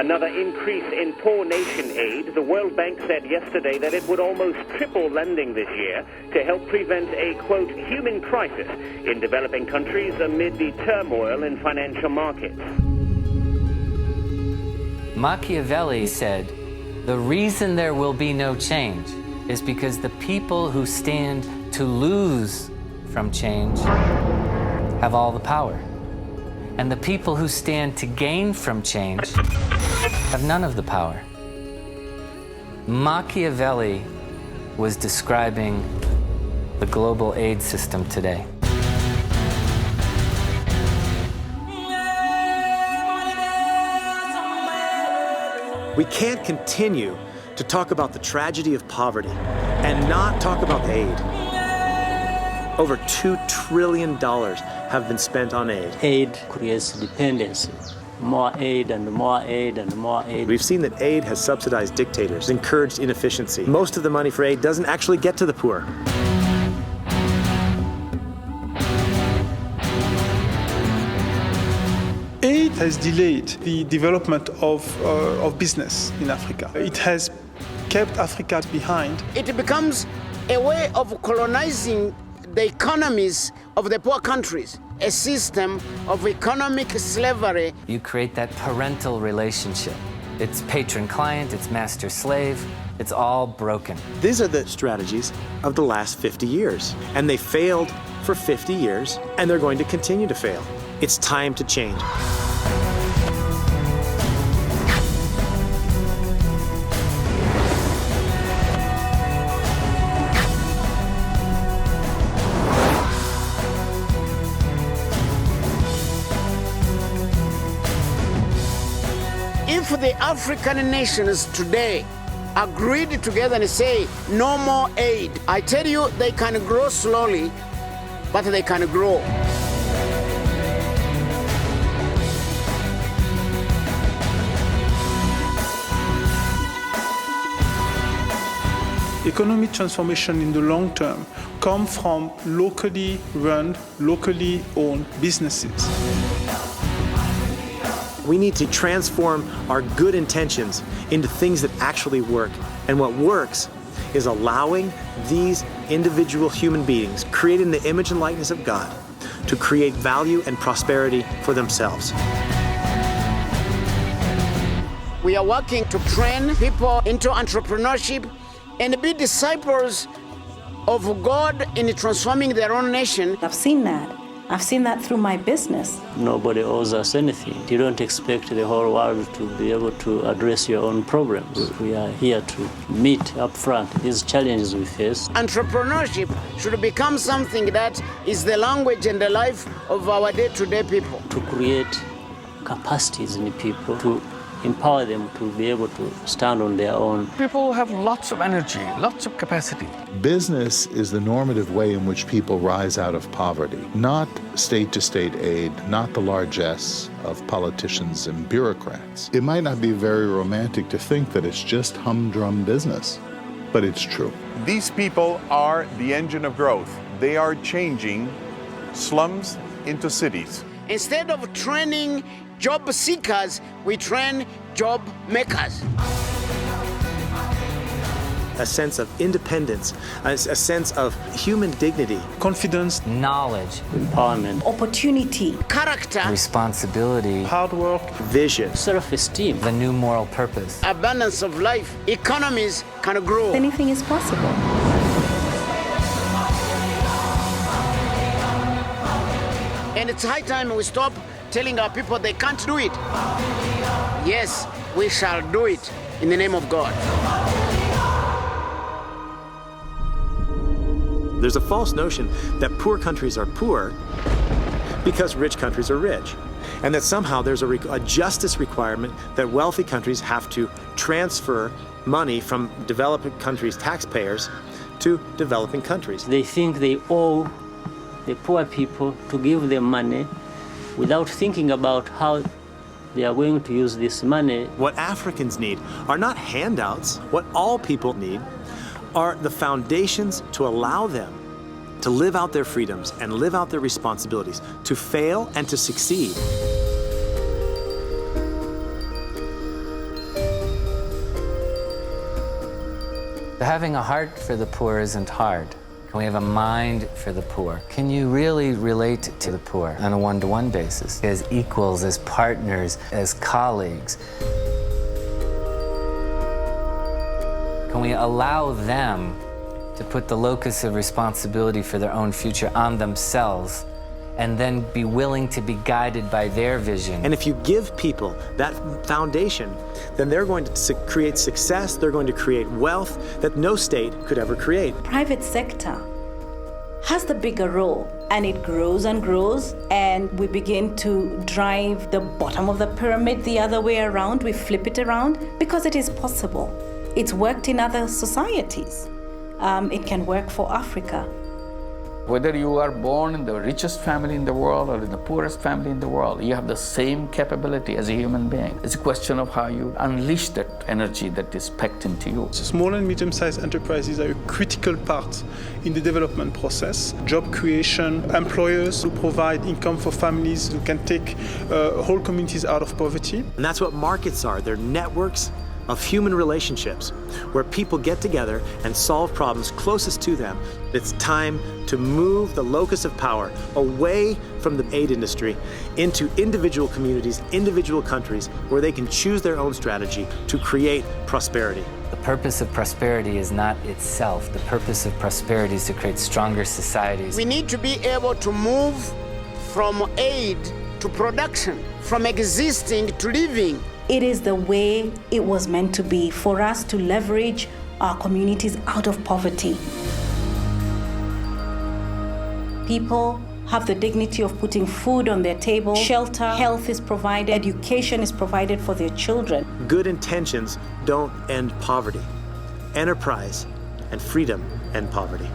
Another increase in poor nation aid. The World Bank said yesterday that it would almost triple lending this year to help prevent a, quote, human crisis in developing countries amid the turmoil in financial markets. Machiavelli said, the reason there will be no change is because the people who stand to lose from change have all the power. And the people who stand to gain from change have none of the power. Machiavelli was describing the global aid system today. We can't continue to talk about the tragedy of poverty and not talk about aid. Over $2 trillion have been spent on aid. Aid creates dependency. More aid and more aid and more aid. We've seen that aid has subsidized dictators, encouraged inefficiency. Most of the money for aid doesn't actually get to the poor. Aid has delayed the development of business in Africa. It has kept Africa behind. It becomes a way of colonizing the economies of the poor countries, a system of economic slavery. You create that parental relationship. It's patron-client, it's master-slave, it's all broken. These are the strategies of the last 50 years, and they failed for 50 years, and they're going to continue to fail. It's time to change. If the African nations today agreed together and say no more aid, I tell you, they can grow slowly, but they can grow. Economic transformation in the long term come from locally run, locally owned businesses. We need to transform our good intentions into things that actually work. And what works is allowing these individual human beings, created in the image and likeness of God, to create value and prosperity for themselves. We are working to train people into entrepreneurship and be disciples of God in transforming their own nation. I've seen that. I've seen that through my business. Nobody owes us anything. You don't expect the whole world to be able to address your own problems. We are here to meet up front these challenges we face. Entrepreneurship should become something that is the language and the life of our day-to-day people. To create capacities in people, to empower them to be able to stand on their own. People have lots of energy, lots of capacity. Business is the normative way in which people rise out of poverty, not state-to-state aid, not the largesse of politicians and bureaucrats. It might not be very romantic to think that it's just humdrum business, but it's true. These people are the engine of growth. They are changing slums into cities. Instead of training job seekers, we train job makers. A sense of independence, a sense of human dignity. Confidence, knowledge, empowerment, opportunity, character, responsibility, hard work, vision, self-esteem, the new moral purpose, abundance of life. Economies can grow. Anything is possible. And it's high time we stop telling our people they can't do it. Yes, we shall do it in the name of God. There's a false notion that poor countries are poor because rich countries are rich, and that somehow there's a justice requirement that wealthy countries have to transfer money from developing countries' taxpayers to developing countries. They think they owe the poor people to give them money without thinking about how they are going to use this money. What Africans need are not handouts. What all people need are the foundations to allow them to live out their freedoms and live out their responsibilities, to fail and to succeed. Having a heart for the poor isn't hard. Can we have a mind for the poor? Can you really relate to the poor on a one-to-one basis, as equals, as partners, as colleagues? Can we allow them to put the locus of responsibility for their own future on themselves and then be willing to be guided by their vision? And if you give people that foundation, then they're going to create success, they're going to create wealth that no state could ever create. Private sector has the bigger role, and it grows and grows, and we begin to drive the bottom of the pyramid the other way around. We flip it around because it is possible. It's worked in other societies. It can work for Africa. Whether you are born in the richest family in the world or in the poorest family in the world, you have the same capability as a human being. It's a question of how you unleash that energy that is packed into you. Small and medium-sized enterprises are a critical part in the development process. Job creation, employers who provide income for families who can take whole communities out of poverty. And that's what markets are. They're networks of human relationships where people get together and solve problems closest to them. It's time to move the locus of power away from the aid industry into individual communities, individual countries, where they can choose their own strategy to create prosperity. The purpose of prosperity is not itself. The purpose of prosperity is to create stronger societies. We need to be able to move from aid to production, from existing to living. It is the way it was meant to be, for us to leverage our communities out of poverty. People have the dignity of putting food on their table, shelter, health is provided, education is provided for their children. Good intentions don't end poverty. Enterprise and freedom end poverty.